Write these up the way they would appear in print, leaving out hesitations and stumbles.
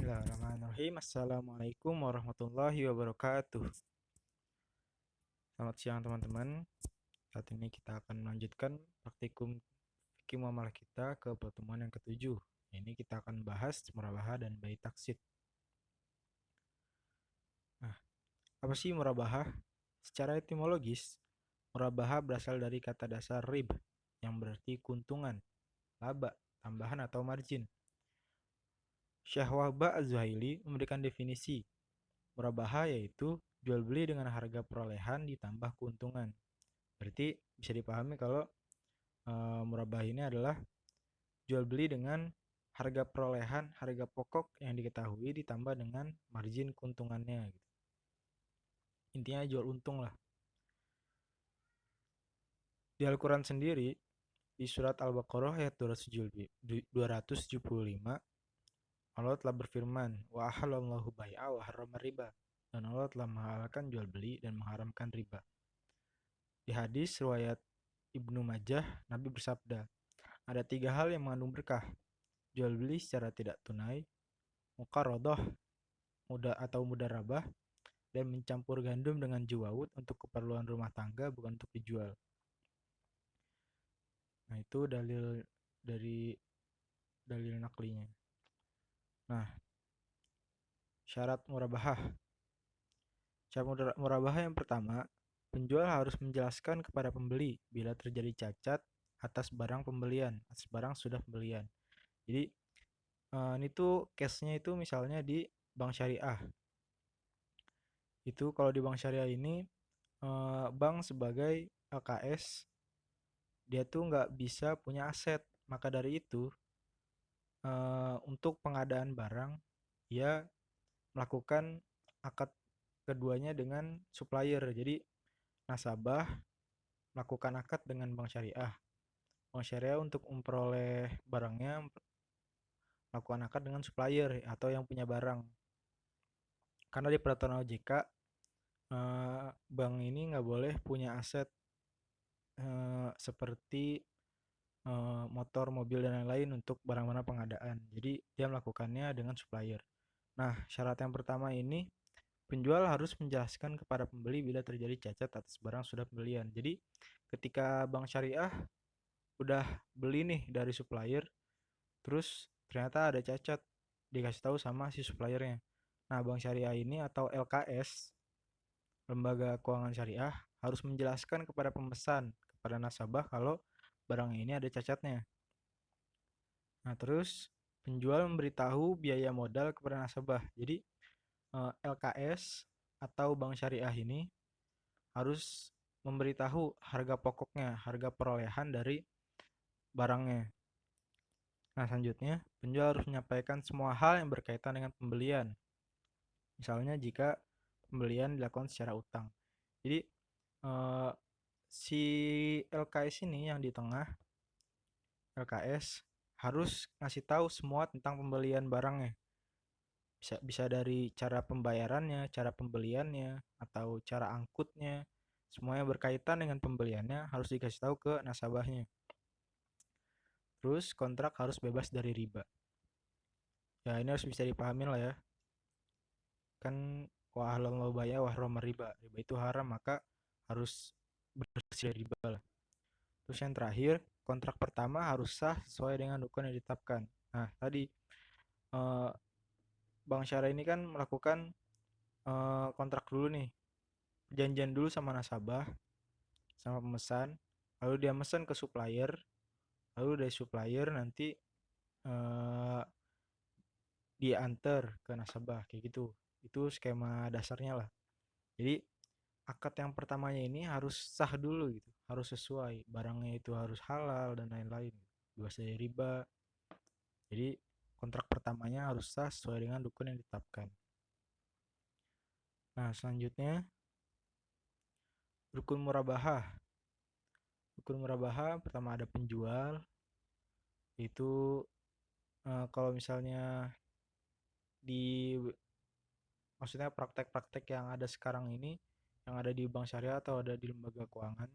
Bismillahirrahmanirrahim. Assalamualaikum warahmatullahi wabarakatuh. Selamat siang teman-teman. Saat ini kita akan melanjutkan praktikum fikih muamalah kita ke pertemuan yang ketujuh. Ini kita akan bahas murabahah dan bai taksid. Nah, apa sih murabahah? Secara etimologis, murabahah berasal dari kata dasar rib yang berarti keuntungan, laba, tambahan atau margin. Syekh Wahbah Az-Zuhaili memberikan definisi murabahah yaitu jual beli dengan harga perolehan ditambah keuntungan. Berarti bisa dipahami kalau murabahah ini adalah jual beli dengan harga perolehan, harga pokok yang diketahui ditambah dengan margin keuntungannya gitu. Intinya jual untung lah. Di Al-Quran sendiri, di surat Al-Baqarah ayat 275, Allah telah berfirman, wa ahallallahu bai'a wa harrama riba. Dan Allah telah menghalalkan jual beli dan mengharamkan riba. Di hadis riwayat Ibnu Majah, Nabi bersabda, ada 3 hal yang mengandung berkah. Jual beli secara tidak tunai, muqarradah mudarabah, dan mencampur gandum dengan juwawud untuk keperluan rumah tangga bukan untuk dijual. Nah, itu dalil naklinya. Nah, syarat murabahah. Syarat murabahah yang pertama, penjual harus menjelaskan kepada pembeli bila terjadi cacat atas barang pembelian, atas barang sudah pembelian. Jadi ini tuh case-nya itu misalnya di bank syariah. Itu kalau di bank syariah ini bank sebagai LKS dia tuh nggak bisa punya aset. Maka dari itu untuk pengadaan barang dia melakukan akad keduanya dengan supplier. Jadi nasabah melakukan akad dengan bank syariah. Bank syariah untuk memperoleh barangnya melakukan akad dengan supplier atau yang punya barang. Karena di peraturan OJK bank ini nggak boleh punya aset seperti motor, mobil, dan lain-lain untuk barang-barang pengadaan. Jadi dia melakukannya dengan supplier. Nah, syarat yang pertama ini penjual harus menjelaskan kepada pembeli bila terjadi cacat atas barang sudah pembelian. Jadi ketika bank syariah udah beli nih dari supplier, terus ternyata ada cacat, dikasih tahu sama si suppliernya. Nah, bank syariah ini atau LKS, lembaga keuangan syariah, harus menjelaskan kepada pemesan, kepada nasabah kalau barang ini ada cacatnya. Nah, terus penjual memberitahu biaya modal kepada nasabah. Jadi LKS atau bank syariah ini harus memberitahu harga pokoknya, harga perolehan dari barangnya. Nah, selanjutnya penjual harus menyampaikan semua hal yang berkaitan dengan pembelian. Misalnya jika pembelian dilakukan secara utang. Jadi si LKS ini yang di tengah, LKS harus ngasih tahu semua tentang pembelian barangnya. Bisa dari cara pembayarannya, cara pembeliannya, atau cara angkutnya. Semuanya berkaitan dengan pembeliannya harus dikasih tahu ke nasabahnya. Terus kontrak harus bebas dari riba. Ya ini harus bisa dipahami lah ya. Kan wa halallahu bai'a wa harrama riba. Riba itu haram maka harus bersih dari riba lah. Terus yang terakhir, kontrak pertama harus sah sesuai dengan rukun yang ditetapkan. Nah, tadi eh, Bank Syariah ini kan melakukan kontrak dulu nih, perjanjian dulu sama nasabah, sama pemesan, lalu dia mesen ke supplier, lalu dari supplier nanti eh, dia antar ke nasabah kayak gitu. Itu skema dasarnya lah. Jadi akad yang pertamanya ini harus sah dulu gitu, harus sesuai, barangnya itu harus halal dan lain-lain, bebas dari riba. Jadi kontrak pertamanya harus sah sesuai dengan rukun yang ditetapkan. Nah, selanjutnya rukun murabahah. Rukun murabahah pertama ada penjual, itu kalau misalnya di maksudnya praktek-praktek yang ada sekarang ini, yang ada di bank syariah atau ada di lembaga keuangan,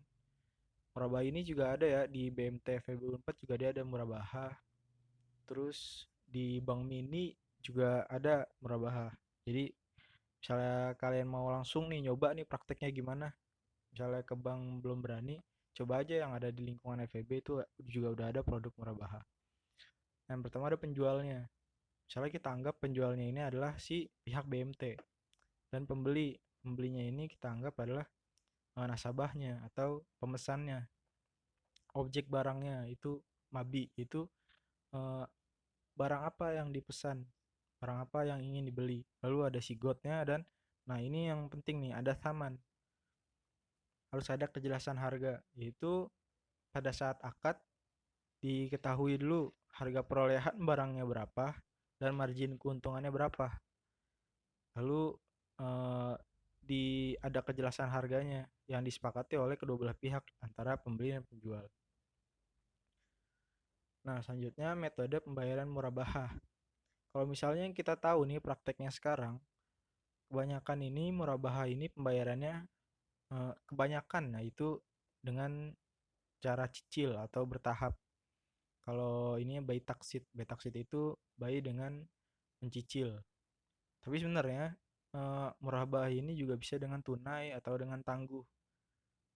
murabahah ini juga ada ya di BMT FEB 4 juga dia ada murabahah. Terus di Bank Mini juga ada murabahah. Jadi misalnya kalian mau langsung nih nyoba nih prakteknya gimana, misalnya ke bank belum berani, coba aja yang ada di lingkungan FEB itu juga udah ada produk murabahah. Yang pertama ada penjualnya. Misalnya kita anggap penjualnya ini adalah si pihak BMT dan pembelinya ini kita anggap adalah nasabahnya atau pemesannya. Objek barangnya itu MABI itu eh, barang apa yang dipesan, barang apa yang ingin dibeli. Lalu ada sigotnya dan nah ini yang penting nih, ada thaman. Harus ada kejelasan harga, yaitu pada saat akad diketahui dulu harga perolehan barangnya berapa dan margin keuntungannya berapa. Lalu eh, ada kejelasan harganya yang disepakati oleh kedua belah pihak antara pembeli dan penjual. Nah, selanjutnya metode pembayaran murabahah. Kalau misalnya yang kita tahu nih prakteknya sekarang, kebanyakan ini murabahah ini pembayarannya kebanyakan nah itu dengan cara cicil atau bertahap. Kalau ini by taksit itu by dengan mencicil. Tapi sebenarnya murabahah ini juga bisa dengan tunai atau dengan tangguh.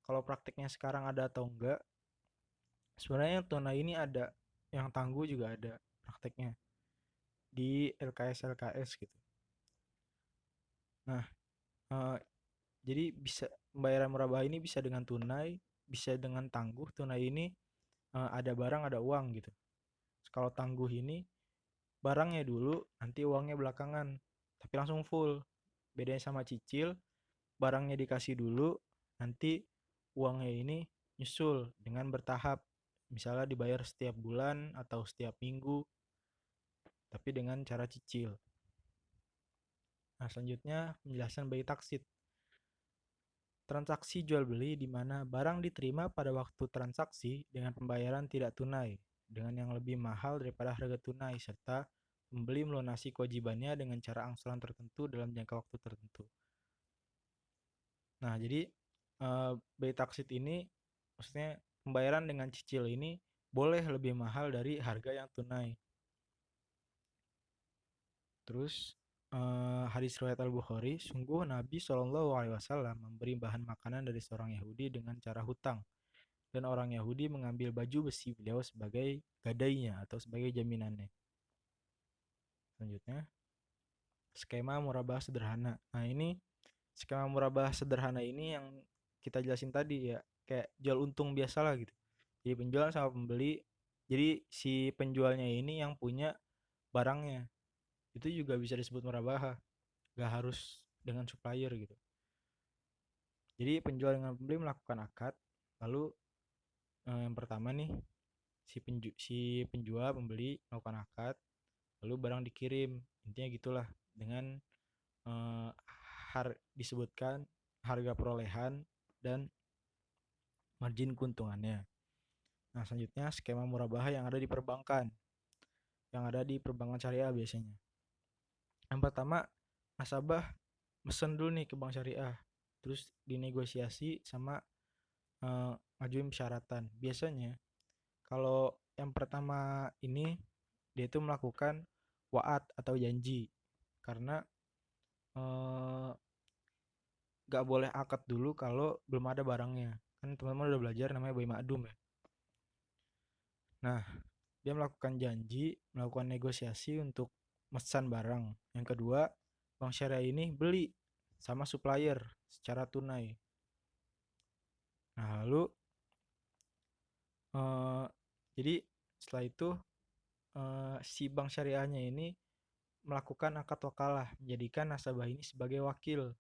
Kalau prakteknya sekarang ada atau enggak? Sebenarnya yang tunai ini ada, yang tangguh juga ada prakteknya di LKS gitu. Nah, eh, jadi bisa pembayaran murabahah ini bisa dengan tunai, bisa dengan tangguh. Tunai ini ada barang, ada uang gitu. Kalau tangguh ini barangnya dulu, nanti uangnya belakangan, tapi langsung full. Bedanya sama cicil, barangnya dikasih dulu, nanti uangnya ini nyusul dengan bertahap. Misalnya dibayar setiap bulan atau setiap minggu, tapi dengan cara cicil. Nah, selanjutnya penjelasan by taksit. Transaksi jual beli di mana barang diterima pada waktu transaksi dengan pembayaran tidak tunai dengan yang lebih mahal daripada harga tunai serta pembeli melunasi kewajibannya dengan cara angsuran tertentu dalam jangka waktu tertentu. Nah, jadi by taksit ini maksudnya pembayaran dengan cicil ini boleh lebih mahal dari harga yang tunai. Terus hadis riwayat Al-Bukhari, sungguh Nabi Shallallahu Alaihi Wasallam memberi bahan makanan dari seorang Yahudi dengan cara hutang, dan orang Yahudi mengambil baju besi beliau sebagai gadainya atau sebagai jaminannya. Selanjutnya, skema murabah sederhana. Nah, ini skema murabah sederhana ini yang kita jelasin tadi ya, kayak jual untung biasa lah gitu. Jadi penjual sama pembeli, jadi si penjualnya ini yang punya barangnya, itu juga bisa disebut murabahah, gak harus dengan supplier gitu. Jadi penjual dengan pembeli melakukan akad, lalu yang pertama nih si penjual pembeli melakukan akad, lalu barang dikirim, intinya gitulah, dengan eh, disebutkan harga perolehan dan margin keuntungannya. Nah, selanjutnya skema murabahah yang ada di perbankan, syariah biasanya. Yang pertama, nasabah mesen dulu nih ke bank syariah, terus dinegosiasi sama ngajuin persyaratan. Biasanya kalau yang pertama ini dia itu melakukan waat atau janji, karena eh, gak boleh akad dulu kalau belum ada barangnya. Kan teman-teman udah belajar namanya bayi makdum ya. Nah, dia melakukan janji, melakukan negosiasi untuk mesan barang. Yang kedua, bank syariah ini beli sama supplier secara tunai. Nah, lalu eh, jadi setelah itu si bank syariahnya ini melakukan akad wakalah, menjadikan nasabah ini sebagai wakil.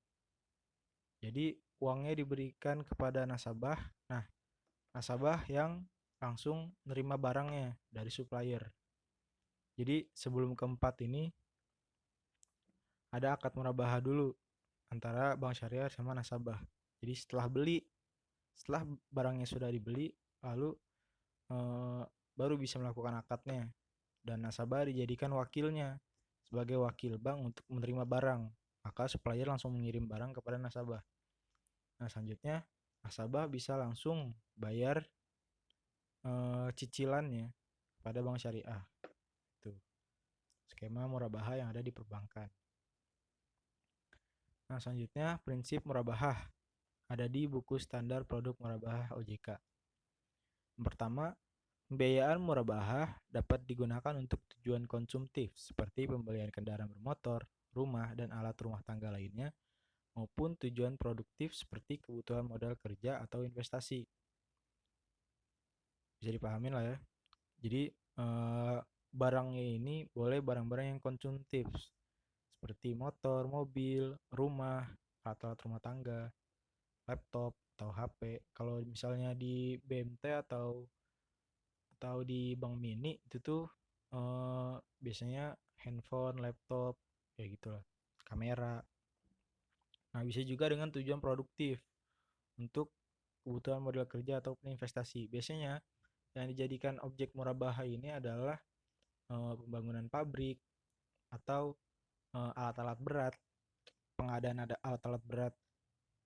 Jadi uangnya diberikan kepada nasabah. Nah, nasabah yang langsung nerima barangnya dari supplier. Jadi sebelum keempat ini ada akad murabahah dulu antara bank syariah sama nasabah. Jadi setelah barangnya sudah dibeli, lalu eh, baru bisa melakukan akadnya, dan nasabah dijadikan wakilnya sebagai wakil bank untuk menerima barang. Maka supplier langsung mengirim barang kepada nasabah. Nah, selanjutnya nasabah bisa langsung bayar cicilannya pada bank syariah. Itu skema murabahah yang ada di perbankan. Nah, selanjutnya prinsip murabahah ada di buku standar produk murabahah OJK. Yang pertama, pembiayaan murabahah dapat digunakan untuk tujuan konsumtif seperti pembelian kendaraan bermotor, rumah, dan alat rumah tangga lainnya, maupun tujuan produktif seperti kebutuhan modal kerja atau investasi. Bisa dipahami lah ya. Jadi barangnya ini boleh barang-barang yang konsumtif seperti motor, mobil, rumah, alat-alat rumah tangga, laptop atau HP. Kalau misalnya di BMT atau di Bank Mini itu tuh biasanya handphone, laptop, kayak gitulah, kamera. Nah, bisa juga dengan tujuan produktif untuk kebutuhan modal kerja ataupun investasi. Biasanya yang dijadikan objek murabahah ini adalah pembangunan pabrik atau alat-alat berat, pengadaan ada alat-alat berat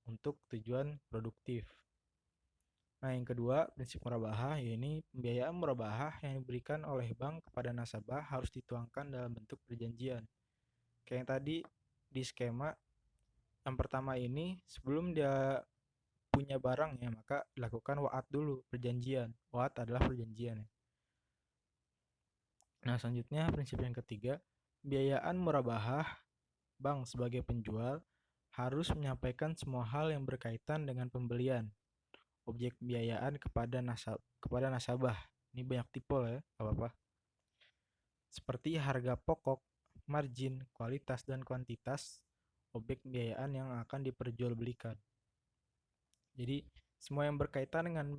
untuk tujuan produktif. Nah, yang kedua, prinsip murabahah ini pembiayaan murabahah yang diberikan oleh bank kepada nasabah harus dituangkan dalam bentuk perjanjian. Kayak yang tadi di skema yang pertama ini, sebelum dia punya barang ya, maka dilakukan wa'ad dulu, perjanjian. Wa'ad adalah perjanjian ya. Nah, selanjutnya prinsip yang ketiga, pembiayaan murabahah bank sebagai penjual harus menyampaikan semua hal yang berkaitan dengan pembelian objek pembiayaan kepada nasabah. Ini banyak tipe ya, apa-apa. Seperti harga pokok, margin, kualitas, dan kuantitas objek pembiayaan yang akan diperjualbelikan. Jadi, semua yang berkaitan dengan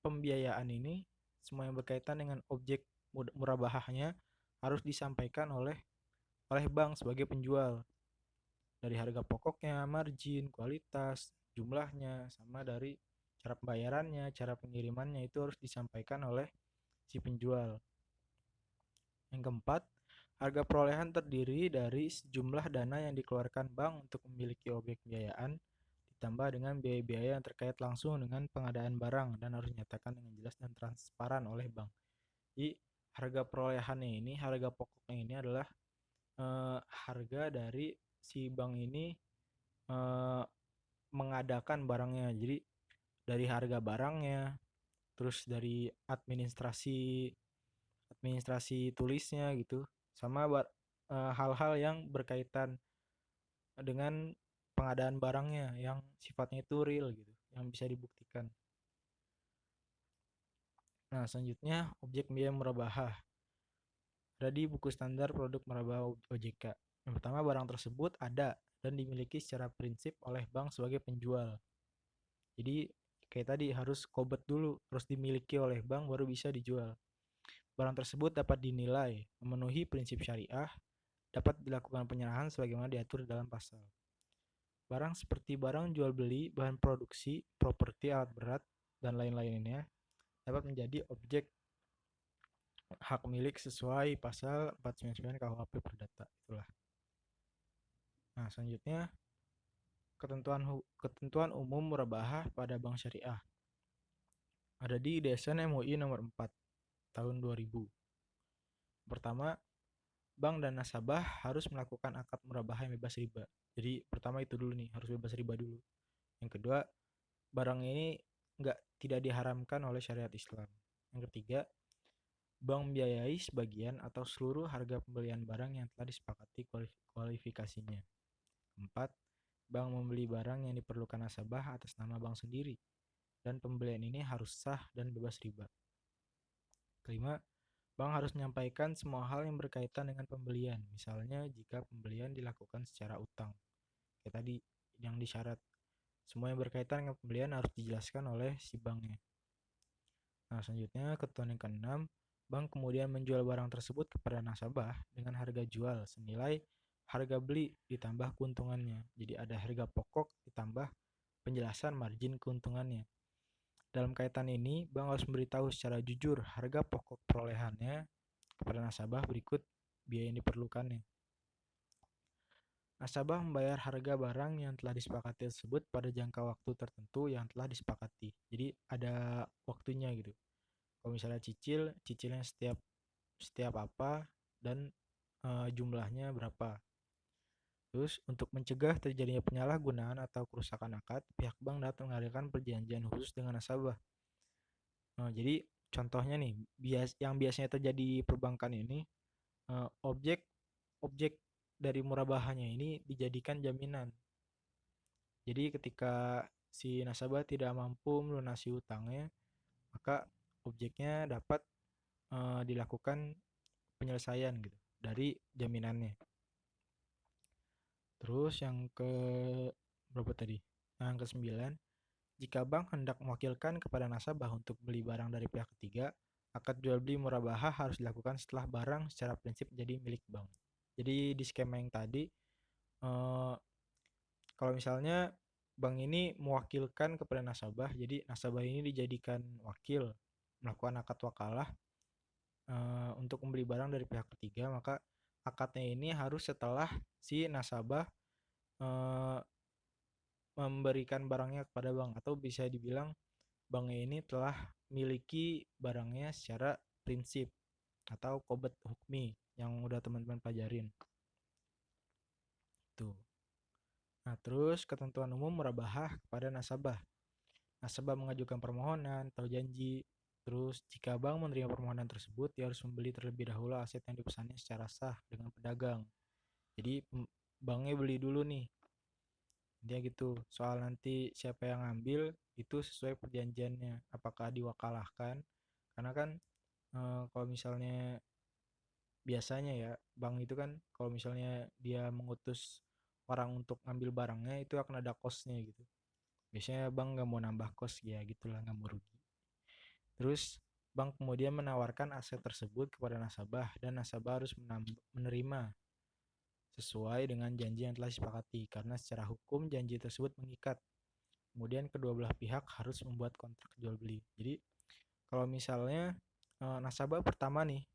pembiayaan ini, semua yang berkaitan dengan objek murabahahnya harus disampaikan oleh bank sebagai penjual. Dari harga pokoknya, margin, kualitas, jumlahnya, sama dari cara pembayarannya, cara pengirimannya itu harus disampaikan oleh si penjual. Yang keempat, harga perolehan terdiri dari sejumlah dana yang dikeluarkan bank untuk memiliki objek pembiayaan ditambah dengan biaya-biaya yang terkait langsung dengan pengadaan barang dan harus dinyatakan dengan jelas dan transparan oleh bank. Jadi harga perolehannya ini, harga pokoknya ini adalah harga dari si bank ini mengadakan barangnya. Jadi dari harga barangnya, terus dari administrasi tulisnya gitu, sama hal-hal yang berkaitan dengan pengadaan barangnya yang sifatnya itu real gitu, yang bisa dibuktikan. Nah, selanjutnya objek biaya murabahah. Ada di buku standar produk murabahah OJK. Yang pertama, barang tersebut ada dan dimiliki secara prinsip oleh bank sebagai penjual. Jadi kayak tadi harus kobet dulu, harus dimiliki oleh bank baru bisa dijual. Barang tersebut dapat dinilai memenuhi prinsip syariah, dapat dilakukan penyerahan sebagaimana diatur dalam pasal. Barang seperti barang jual beli, bahan produksi, properti, alat berat, dan lain-lainnya dapat menjadi objek hak milik sesuai pasal 499 KUHP Perdata. Itulah. Nah, selanjutnya ketentuan umum murabahah pada bank syariah. Ada di DSN MUI nomor 4 tahun 2000. Pertama, bank dan nasabah harus melakukan akad murabahah yang bebas riba. Jadi pertama itu dulu nih, harus bebas riba dulu. Yang kedua, barang ini tidak diharamkan oleh syariat Islam. Yang ketiga, bank membiayai sebagian atau seluruh harga pembelian barang yang telah disepakati kualifikasinya. Keempat, bank membeli barang yang diperlukan nasabah atas nama bank sendiri, dan pembelian ini harus sah dan bebas riba. Kelima, bank harus menyampaikan semua hal yang berkaitan dengan pembelian, misalnya jika pembelian dilakukan secara utang. Kayak tadi yang disyarat, semua yang berkaitan dengan pembelian harus dijelaskan oleh si banknya. Nah, selanjutnya ketentuan yang keenam, bank kemudian menjual barang tersebut kepada nasabah dengan harga jual senilai harga beli ditambah keuntungannya. Jadi ada harga pokok ditambah penjelasan margin keuntungannya. Dalam kaitan ini, bank harus memberitahu secara jujur harga pokok perolehannya kepada nasabah berikut biaya yang diperlukannya. Nasabah membayar harga barang yang telah disepakati tersebut pada jangka waktu tertentu yang telah disepakati. Jadi ada waktunya gitu. Kalau misalnya cicilnya setiap apa dan jumlahnya berapa. Terus untuk mencegah terjadinya penyalahgunaan atau kerusakan akad, pihak bank dapat mengadakan perjanjian khusus dengan nasabah. Jadi contohnya nih, yang biasanya terjadi di perbankan ini, objek objek dari murabahanya ini dijadikan jaminan. Jadi ketika si nasabah tidak mampu melunasi hutangnya, maka objeknya dapat dilakukan penyelesaian gitu dari jaminannya. Terus yang ke berapa tadi? Yang ke-9, jika bank hendak mewakilkan kepada nasabah untuk beli barang dari pihak ketiga, akad jual beli murabahah harus dilakukan setelah barang secara prinsip menjadi milik bank. Jadi di skema yang tadi, eh, kalau misalnya bank ini mewakilkan kepada nasabah, jadi nasabah ini dijadikan wakil melakukan akad wakalah untuk membeli barang dari pihak ketiga, maka akadnya ini harus setelah si nasabah eh, memberikan barangnya kepada bank, atau bisa dibilang banknya ini telah miliki barangnya secara prinsip atau qobad hukmi yang udah teman-teman pelajarin tuh. Nah, terus ketentuan umum murabahah kepada nasabah. Nasabah mengajukan permohonan atau janji. Terus jika bank menerima permohonan tersebut, dia harus membeli terlebih dahulu aset yang dipesannya secara sah dengan pedagang. Jadi banknya beli dulu nih. Dia gitu. Soal nanti siapa yang ngambil itu sesuai perjanjiannya. Apakah diwakalahkan? Karena kan kalau misalnya biasanya ya bank itu kan kalau misalnya dia mengutus orang untuk ngambil barangnya itu akan ada cost-nya gitu. Biasanya bank nggak mau nambah cost ya gitulah, nggak mau rugi. Terus bank kemudian menawarkan aset tersebut kepada nasabah dan nasabah harus menerima sesuai dengan janji yang telah disepakati karena secara hukum janji tersebut mengikat. Kemudian kedua belah pihak harus membuat kontrak jual beli. Jadi kalau misalnya nasabah pertama nih,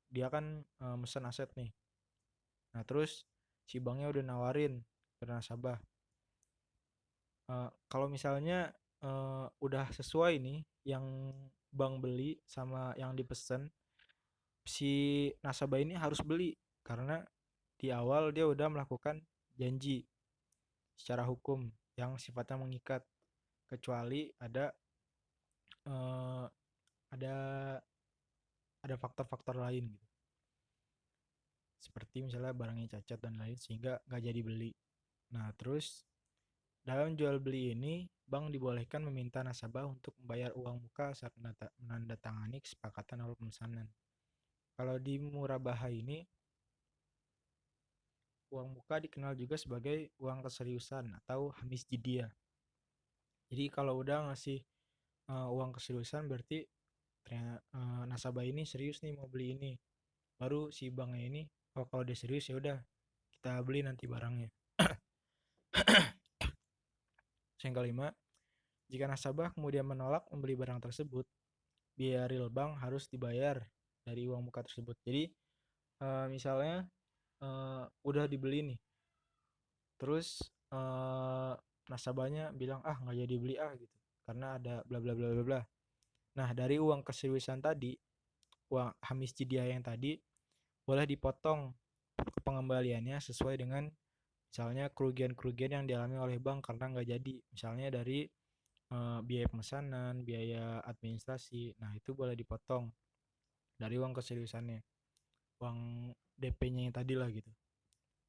dia kan mesen aset nih. Nah, terus si banknya udah nawarin ke nasabah. Kalau misalnya udah sesuai nih yang bank beli sama yang dipesan, si nasabah ini harus beli karena di awal dia udah melakukan janji secara hukum yang sifatnya mengikat, kecuali eh, ada faktor-faktor lain gitu. Seperti misalnya barangnya cacat dan lain sehingga nggak jadi beli. Nah, terus dalam jual beli ini, bank dibolehkan meminta nasabah untuk membayar uang muka saat menandatangani kesepakatan awal pemesanan. Kalau di murabahah ini, uang muka dikenal juga sebagai uang keseriusan atau hamis jidyah. Jadi kalau udah ngasih uang keseriusan berarti ternyata nasabah ini serius nih mau beli ini. Baru si banknya ini, oh kalau dia serius ya udah kita beli nanti barangnya. Yang kelima, jika nasabah kemudian menolak membeli barang tersebut, biaya real bank harus dibayar dari uang muka tersebut. Jadi misalnya udah dibeli nih, terus nasabahnya bilang ah nggak jadi beli ah gitu, karena ada bla bla bla bla bla. Nah dari uang keseriusan tadi, uang hamis jidyah yang tadi boleh dipotong pengembaliannya sesuai dengan misalnya kerugian-kerugian yang dialami oleh bank karena nggak jadi, misalnya dari biaya pemesanan, biaya administrasi. Nah itu boleh dipotong dari uang keseriusannya, uang DP-nya yang tadi lah gitu.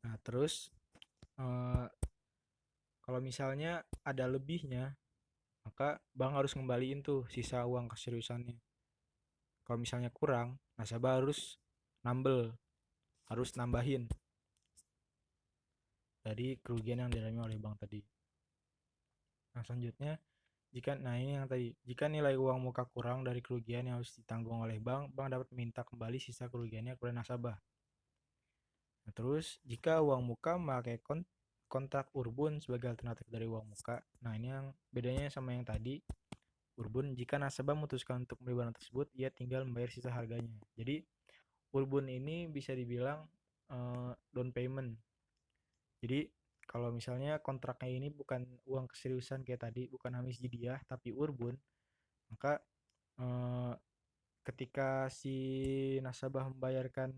Nah terus eh, kalau misalnya ada lebihnya, maka bank harus ngembaliin tuh sisa uang keseriusannya. Kalau misalnya kurang, nasabah harus nambel, harus nambahin dari kerugian yang dialami oleh bank tadi. Nah selanjutnya, nah ini yang tadi, jika nilai uang muka kurang dari kerugian yang harus ditanggung oleh bank, bank dapat meminta kembali sisa kerugiannya kepada nasabah. Nah, terus jika uang muka memakai kontrak Urbun sebagai alternatif dari uang muka, nah ini yang bedanya sama yang tadi. Urbun, jika nasabah memutuskan untuk membeli barang tersebut, ia tinggal membayar sisa harganya. Jadi Urbun ini bisa dibilang down payment. Jadi kalau misalnya kontraknya ini bukan uang keseriusan kayak tadi, bukan hamis jidyah, tapi Urbun, maka eh, ketika si nasabah membayarkan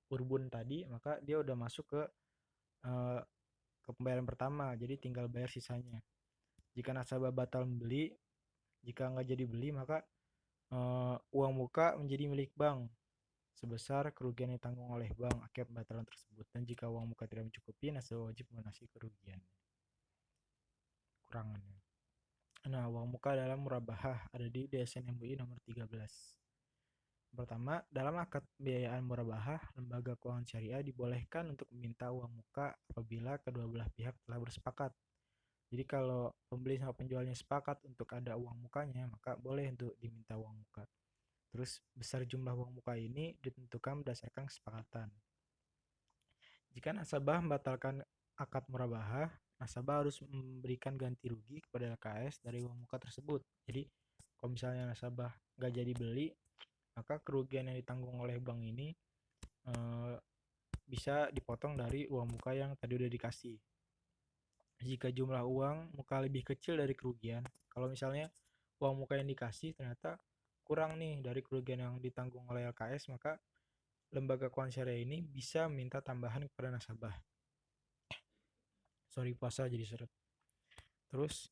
Urbun tadi, maka dia udah masuk eh, ke pembayaran pertama, jadi tinggal bayar sisanya. Jika nasabah batal membeli, jika nggak jadi beli, maka uang muka menjadi milik bank sebesar kerugian yang ditanggung oleh bank akibat pembatalan tersebut. Dan jika uang muka tidak mencukupi, nasabah wajib melunasi kerugian kurangannya. Nah, uang muka dalam murabahah ada di DSN MUI nomor 13. Pertama, dalam akad pembiayaan murabahah, lembaga keuangan syariah dibolehkan untuk meminta uang muka apabila kedua belah pihak telah bersepakat. Jadi kalau pembeli sama penjualnya sepakat untuk ada uang mukanya, maka boleh untuk diminta uang muka. Terus besar jumlah uang muka ini ditentukan berdasarkan kesepakatan. Jika nasabah membatalkan akad murabahah, nasabah harus memberikan ganti rugi kepada LKS dari uang muka tersebut. Jadi kalau misalnya nasabah nggak jadi beli, maka kerugian yang ditanggung oleh bank ini eh, bisa dipotong dari uang muka yang tadi udah dikasih. Jika jumlah uang muka lebih kecil dari kerugian, kalau misalnya uang muka yang dikasih ternyata kurang nih dari kerugian yang ditanggung oleh LKS, maka lembaga keuangan syariah ini bisa minta tambahan kepada nasabah. Sorry, puasa jadi seret. Terus,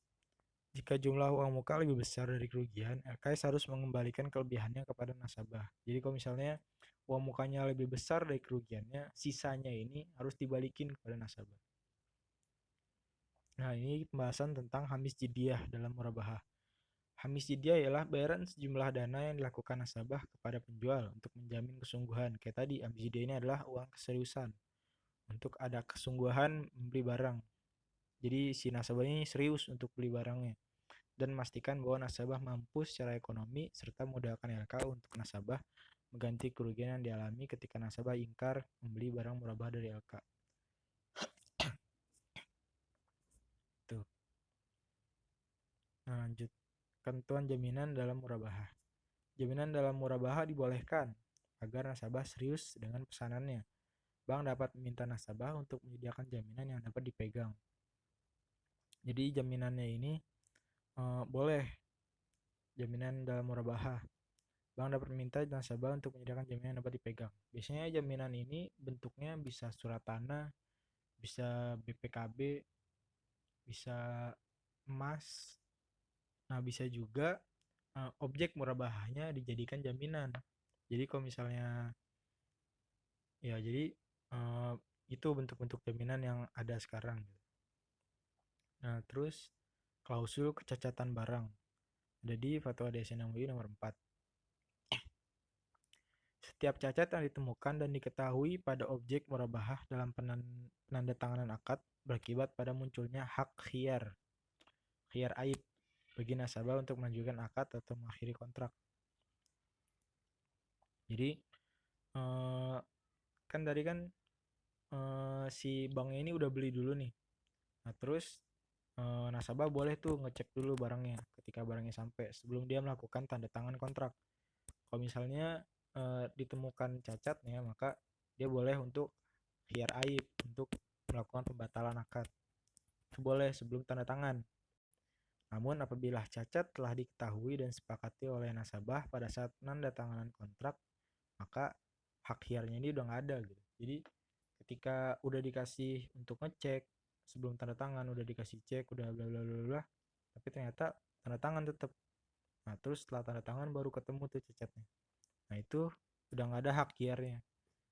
jika jumlah uang muka lebih besar dari kerugian, LKS harus mengembalikan kelebihannya kepada nasabah. Jadi kalau misalnya uang mukanya lebih besar dari kerugiannya, sisanya ini harus dibalikin kepada nasabah. Nah, ini pembahasan tentang hamis jidyah dalam murabahah. Hamis jidyah ialah bayaran sejumlah dana yang dilakukan nasabah kepada penjual untuk menjamin kesungguhan. Kayak tadi, hamis jidyah ini adalah uang keseriusan untuk ada kesungguhan membeli barang. Jadi si nasabah ini serius untuk beli barangnya dan memastikan bahwa nasabah mampu secara ekonomi serta memudahkan LK untuk nasabah mengganti kerugian yang dialami ketika nasabah ingkar membeli barang murabah dari LK. Tuh. Nah, lanjut. Ketentuan jaminan dalam murabahah. Jaminan dalam murabahah dibolehkan agar nasabah serius dengan pesanannya. Bank dapat meminta nasabah untuk menyediakan jaminan yang dapat dipegang. Jadi jaminannya ini boleh jaminan dalam murabahah. Bank dapat meminta nasabah untuk menyediakan jaminan yang dapat dipegang. Biasanya jaminan ini bentuknya bisa surat tanah, bisa BPKB, bisa emas. Nah, bisa juga objek murabahahnya dijadikan jaminan. Jadi kalau misalnya ya jadi eh, itu bentuk-bentuk jaminan yang ada sekarang. Nah, terus klausul kecacatan barang ada di Fatwa DSN MUI nomor 4. Setiap cacat yang ditemukan dan diketahui pada objek murabahah dalam penandatanganan akad berakibat pada munculnya hak khiyar aib bagi nasabah untuk mengajukan akad atau mengakhiri kontrak. Jadi kan tadi kan si banknya ini udah beli dulu nih. Nah, terus nasabah boleh tuh ngecek dulu barangnya ketika barangnya sampai sebelum dia melakukan tanda tangan kontrak. Kalau misalnya ditemukan cacatnya, maka dia boleh untuk khiyar aib untuk melakukan pembatalan akad. Itu boleh sebelum tanda tangan. Namun apabila cacat telah diketahui dan disepakati oleh nasabah pada saat penandatanganan kontrak, maka hak khiyarnya ini udah nggak ada gitu. Jadi ketika udah dikasih untuk ngecek sebelum tanda tangan, udah dikasih cek, udah bla bla bla bla, tapi ternyata tanda tangan tetap. Nah, terus setelah tanda tangan baru ketemu tuh cacatnya. Nah, itu udah nggak ada hak khiyarnya.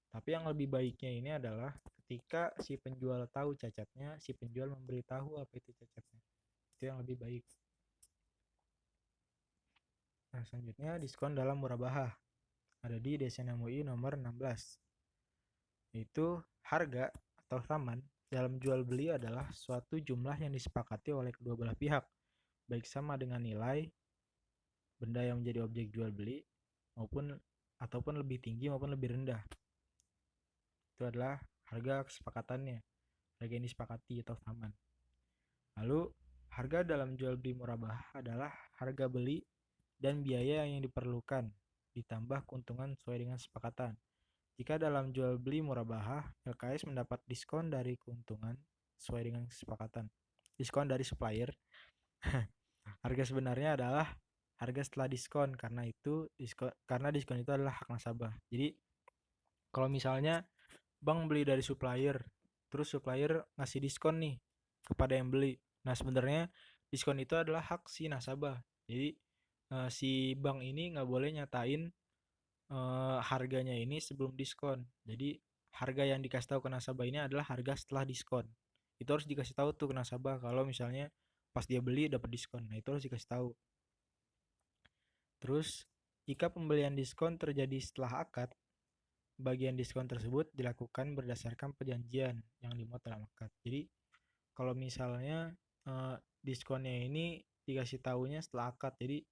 Tapi yang lebih baiknya ini adalah ketika si penjual tahu cacatnya, si penjual memberitahu apa itu cacatnya. Itu yang lebih baik. Nah, selanjutnya diskon dalam murabahah. Ada di DSN MUI nomor 16. Yaitu harga atau thaman dalam jual beli adalah suatu jumlah yang disepakati oleh kedua belah pihak, baik sama dengan nilai benda yang menjadi objek jual beli maupun ataupun lebih tinggi maupun lebih rendah. Itu adalah harga kesepakatannya, harga yang disepakati atau thaman. Lalu harga dalam jual beli murabahah adalah harga beli dan biaya yang diperlukan ditambah keuntungan sesuai dengan kesepakatan. Jika dalam jual beli murabahah, LKS mendapat diskon dari keuntungan sesuai dengan kesepakatan. Diskon dari supplier. Harga sebenarnya adalah harga setelah diskon karena diskon itu adalah hak nasabah. Jadi kalau misalnya bank beli dari supplier, terus supplier ngasih diskon nih kepada yang beli. Nah, sebenarnya diskon itu adalah hak si nasabah. Jadi si bank ini nggak boleh nyatain harganya ini sebelum diskon. Jadi harga yang dikasih tahu ke nasabah ini adalah harga setelah diskon. Itu harus dikasih tahu tuh ke nasabah kalau misalnya pas dia beli dapat diskon. Nah, itu harus dikasih tahu. Terus jika pembelian diskon terjadi setelah akad, bagian diskon tersebut dilakukan berdasarkan perjanjian yang dimuat dalam akad. Jadi kalau misalnya diskonnya ini dikasih tahunya setelah akad. Jadi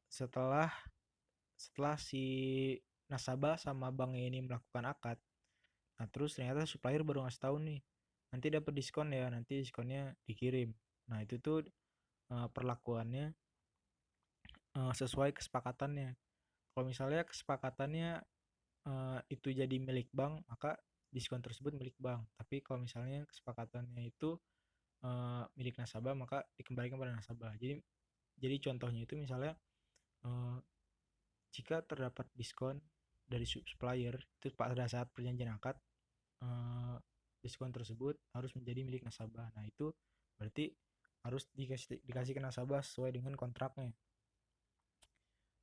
setelah setelah si nasabah sama banknya ini melakukan akad, nah terus ternyata supplier baru ngasih tahu nih, nanti dapat diskon ya, nanti diskonnya dikirim. Nah itu tuh perlakuannya sesuai kesepakatannya. Kalau misalnya kesepakatannya itu jadi milik bank, maka diskon tersebut milik bank. Tapi kalau misalnya kesepakatannya itu milik nasabah, maka dikembalikan pada nasabah. Jadi contohnya itu misalnya eh, jika terdapat diskon dari supplier itu pada saat perjanjian akad, eh, diskon tersebut harus menjadi milik nasabah. Nah itu berarti harus dikasih ke nasabah sesuai dengan kontraknya.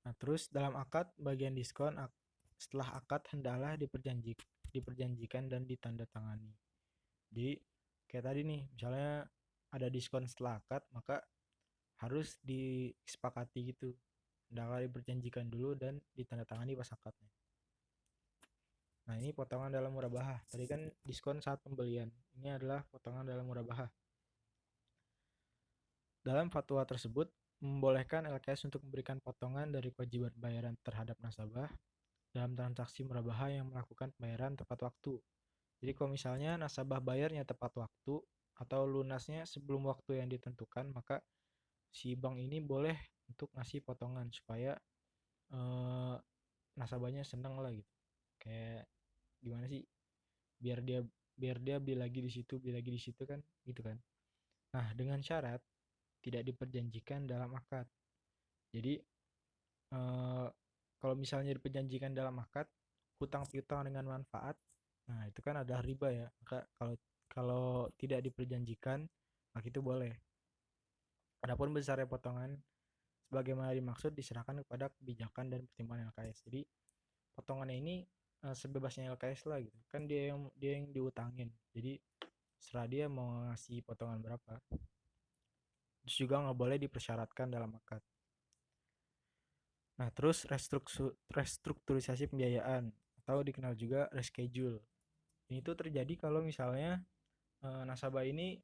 Nah terus dalam akad bagian diskon setelah akad hendaklah diperjanjikan dan ditandatangani. Jadi kayak tadi nih, misalnya ada diskon setelah akad, maka harus disepakati gitu. Hendaklah diperjanjikan dulu dan ditandatangani pas akadnya. Nah ini potongan dalam murabahah. Tadi kan diskon saat pembelian. Ini adalah potongan dalam murabahah. Dalam fatwa tersebut, membolehkan LKS untuk memberikan potongan dari kewajiban bayaran terhadap nasabah dalam transaksi murabahah yang melakukan pembayaran tepat waktu. Jadi kalau misalnya nasabah bayarnya tepat waktu atau lunasnya sebelum waktu yang ditentukan, maka si bank ini boleh untuk ngasih potongan supaya eh, nasabahnya seneng lah gitu. Kayak gimana sih? Biar dia biar dia beli lagi di situ, beli lagi di situ kan, gitu kan. Nah, dengan syarat tidak diperjanjikan dalam akad. Jadi eh, kalau misalnya diperjanjikan dalam akad, hutang piutang dengan manfaat, nah itu kan ada riba ya. Maka kalau kalau tidak diperjanjikan, maka itu boleh. Adapun besarnya potongan sebagaimana dimaksud diserahkan kepada kebijakan dan pertimbangan LKS. Jadi potongannya ini sebebasnya LKS lah gitu. Kan dia yang diutangin. Jadi serah dia mau ngasih potongan berapa. Terus juga nggak boleh dipersyaratkan dalam akad. Nah, terus restrukturisasi pembiayaan atau dikenal juga reschedule. Ini tuh terjadi kalau misalnya nasabah ini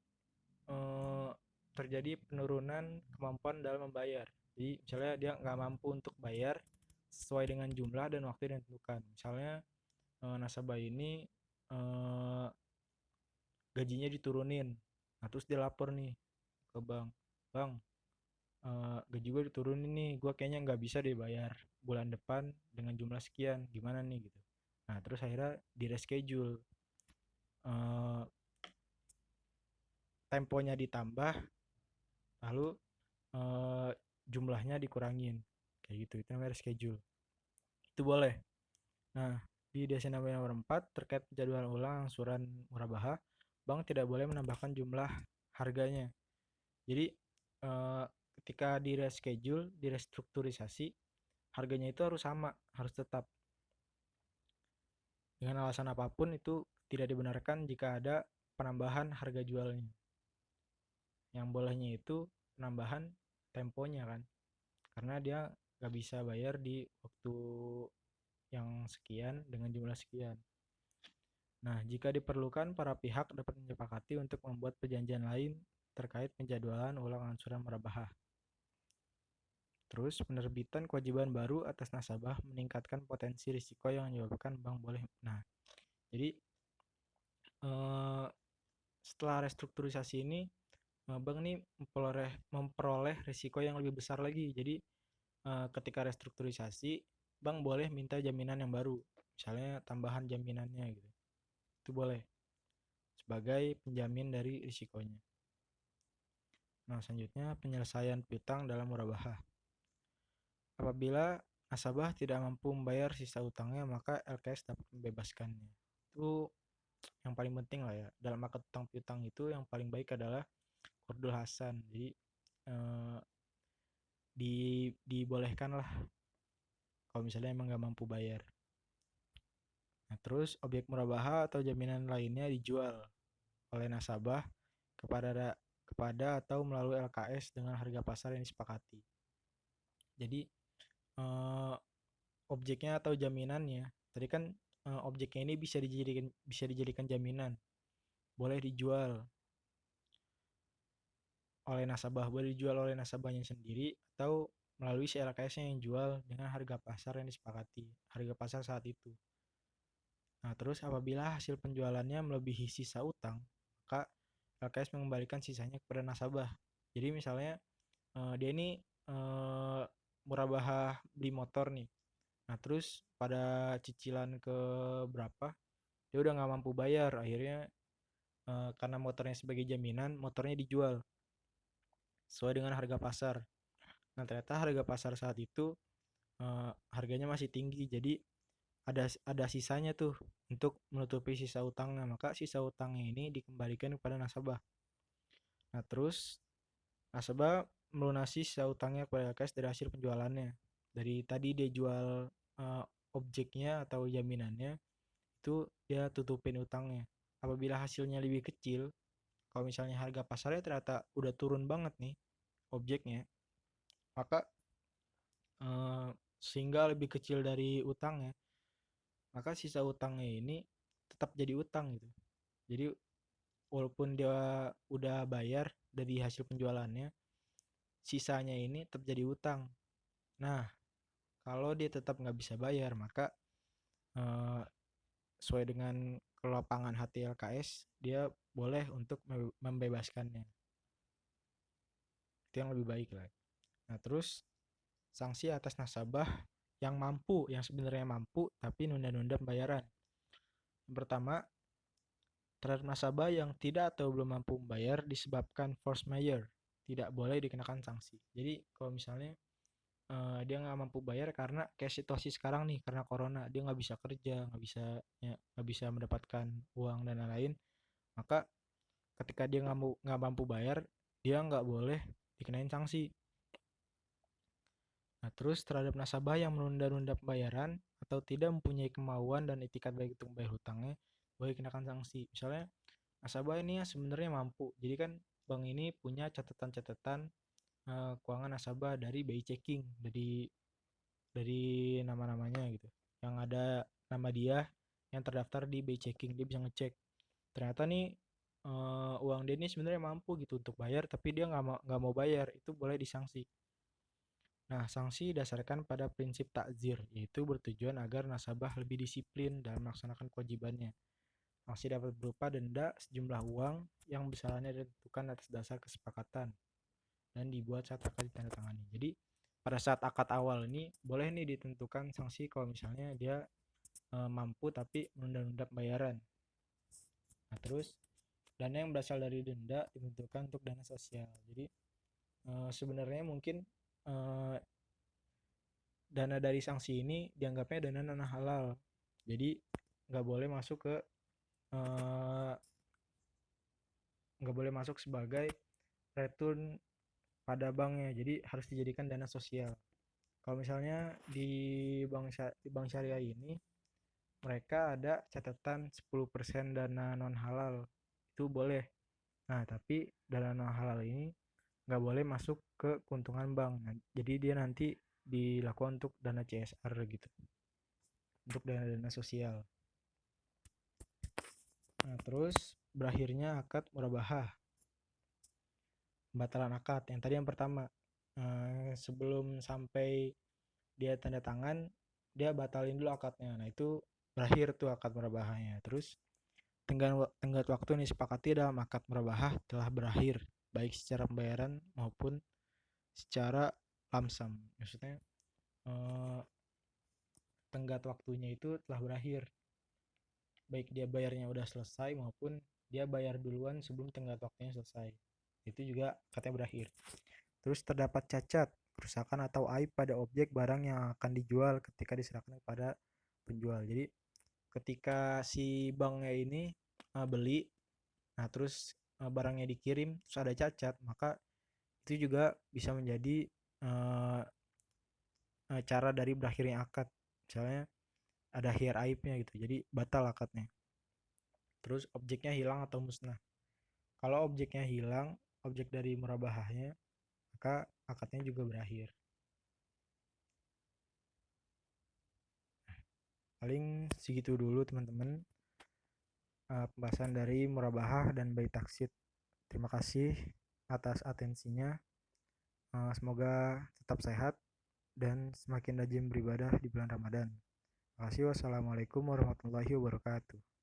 eh, terjadi penurunan kemampuan dalam membayar. Jadi misalnya dia nggak mampu untuk bayar sesuai dengan jumlah dan waktu yang ditentukan. Misalnya nasabah ini eh, gajinya diturunin. Nah, terus dia lapor nih ke bank. Bang, gaji gue diturunin nih, gue kayaknya nggak bisa deh bayar bulan depan dengan jumlah sekian, gimana nih gitu. Nah terus akhirnya di reschedule, eh, temponya ditambah, lalu eh, jumlahnya dikurangin, kayak gitu. Itu namanya reschedule. Itu boleh. Nah di DSN nomor 4 terkait penjadwalan ulang angsuran murabahah, bank tidak boleh menambahkan jumlah harganya. Jadi eh, ketika di reschedule, di restrukturisasi, harganya itu harus sama, harus tetap. Dengan alasan apapun itu tidak dibenarkan jika ada penambahan harga jualnya. Yang bolehnya itu penambahan temponya kan, karena dia nggak bisa bayar di waktu yang sekian dengan jumlah sekian. Nah, jika diperlukan, para pihak dapat menyepakati untuk membuat perjanjian lain terkait penjadwalan ulang angsuran murabahah. Terus, penerbitan kewajiban baru atas nasabah meningkatkan potensi risiko yang menyebabkan bank boleh. Nah, jadi eh, setelah restrukturisasi ini bank ini memperoleh risiko yang lebih besar lagi. Jadi ketika restrukturisasi, bank boleh minta jaminan yang baru, misalnya tambahan jaminannya gitu. Itu boleh sebagai penjamin dari risikonya. Nah, selanjutnya penyelesaian piutang dalam murabahah. Apabila nasabah tidak mampu membayar sisa utangnya, maka LKS dapat membebaskannya. Itu yang paling penting lah ya. Dalam akad utang piutang itu yang paling baik adalah Qardul Hasan. Jadi eh, dibolehkan lah kalau misalnya emang nggak mampu bayar. Nah, terus objek murabaha atau jaminan lainnya dijual oleh nasabah kepada atau melalui LKS dengan harga pasar yang disepakati. Jadi eh, objeknya atau jaminannya, tadi kan objeknya ini bisa dijadikan jaminan, boleh dijual boleh dijual oleh nasabahnya sendiri atau melalui si LKS yang jual dengan harga pasar yang disepakati, harga pasar saat itu. Nah, terus apabila hasil penjualannya melebihi sisa utang, maka LKS mengembalikan sisanya kepada nasabah. Jadi misalnya dia ini eh, murabahah beli motor nih. Nah, terus pada cicilan ke berapa, dia udah nggak mampu bayar. Akhirnya karena motornya sebagai jaminan, motornya dijual sesuai dengan harga pasar. Nah, ternyata harga pasar saat itu harganya masih tinggi. Jadi ada sisanya tuh untuk menutupi sisa utangnya. Maka sisa utangnya ini dikembalikan kepada nasabah. Nah, terus nasabah melunasi sisa utangnya kepada LKS dari hasil penjualannya. Dari tadi dia jual eh, objeknya atau jaminannya, itu dia tutupin utangnya. Apabila hasilnya lebih kecil, kalau misalnya harga pasarnya ternyata udah turun banget nih objeknya, maka sehingga lebih kecil dari utangnya, maka sisa utangnya ini tetap jadi utang gitu. Jadi walaupun dia udah bayar dari hasil penjualannya, sisanya ini tetap jadi utang. Nah, kalau dia tetap nggak bisa bayar, maka eh, sesuai dengan kelapangan hati LKS, dia boleh untuk membebaskannya. Itu yang lebih baik lah. Nah, terus sanksi atas nasabah yang sebenarnya mampu tapi nunda-nunda pembayaran. Yang pertama, terhadap nasabah yang tidak atau belum mampu membayar disebabkan force majeure, tidak boleh dikenakan sanksi. Jadi kalau misalnya dia nggak mampu bayar karena kayak situasi sekarang nih, karena corona, dia nggak bisa kerja, nggak bisa mendapatkan uang dan lain-lain, maka ketika dia nggak mampu bayar, dia nggak boleh dikenain sanksi. Nah, terus terhadap nasabah yang menunda-nunda pembayaran atau tidak mempunyai kemauan dan etikat baik untuk membayar hutangnya, boleh dikenakan sanksi. Misalnya nasabah ini ya sebenarnya mampu, jadi kan bank ini punya catatan-catatan keuangan nasabah dari BI checking, dari nama-namanya gitu, yang ada nama dia yang terdaftar di BI checking. Dia bisa ngecek ternyata nih uang dia ini sebenarnya mampu gitu untuk bayar, tapi dia nggak mau bayar, itu boleh disanksi. Nah, sanksi didasarkan pada prinsip takzir, yaitu bertujuan agar nasabah lebih disiplin dalam melaksanakan kewajibannya. Sanksi dapat berupa denda sejumlah uang yang besarannya ditentukan atas dasar kesepakatan dan dibuat saat akad ditandatangani. Jadi pada saat akad awal ini boleh nih ditentukan sanksi kalau misalnya dia mampu tapi menunda-nunda pembayaran. Nah, terus dana yang berasal dari denda ditentukan untuk dana sosial. Jadi sebenarnya mungkin eh, dana dari sanksi ini dianggapnya dana non halal. Jadi nggak boleh masuk ke eh, nggak boleh masuk sebagai return pada banknya. Jadi harus dijadikan dana sosial. Kalau misalnya di bank syariah ini mereka ada catatan 10% dana non halal, itu boleh. Nah, tapi dana non halal ini nggak boleh masuk ke keuntungan bank. Nah, jadi dia nanti dilakukan untuk dana CSR gitu, untuk dana-dana sosial. Nah, terus berakhirnya akad murabahah, pembatalan akad. Yang tadi yang pertama, sebelum sampai dia tanda tangan, dia batalin dulu akadnya. Nah, itu berakhir tuh akad murabahahnya. Terus tenggat waktu yang disepakati dalam akad murabahah telah berakhir, baik secara pembayaran maupun secara lamsam. Maksudnya eh, tenggat waktunya itu telah berakhir, baik dia bayarnya udah selesai maupun dia bayar duluan sebelum tenggat waktunya selesai, itu juga katanya berakhir. Terus terdapat cacat kerusakan atau aib pada objek barang yang akan dijual ketika diserahkan kepada penjual. Jadi ketika si banknya ini beli, nah terus barangnya dikirim terus ada cacat, maka itu juga bisa menjadi cara dari berakhirnya akad. Misalnya ada hiar aibnya gitu, jadi batal akadnya. Terus objeknya hilang atau musnah. Kalau objeknya hilang, objek dari murabahahnya, maka akadnya juga berakhir. Paling segitu dulu teman-teman, pembahasan dari murabahah dan bai taksid. Terima kasih atas atensinya. Semoga tetap sehat dan semakin rajin beribadah di bulan Ramadan. Terima kasih. Wassalamualaikum warahmatullahi wabarakatuh.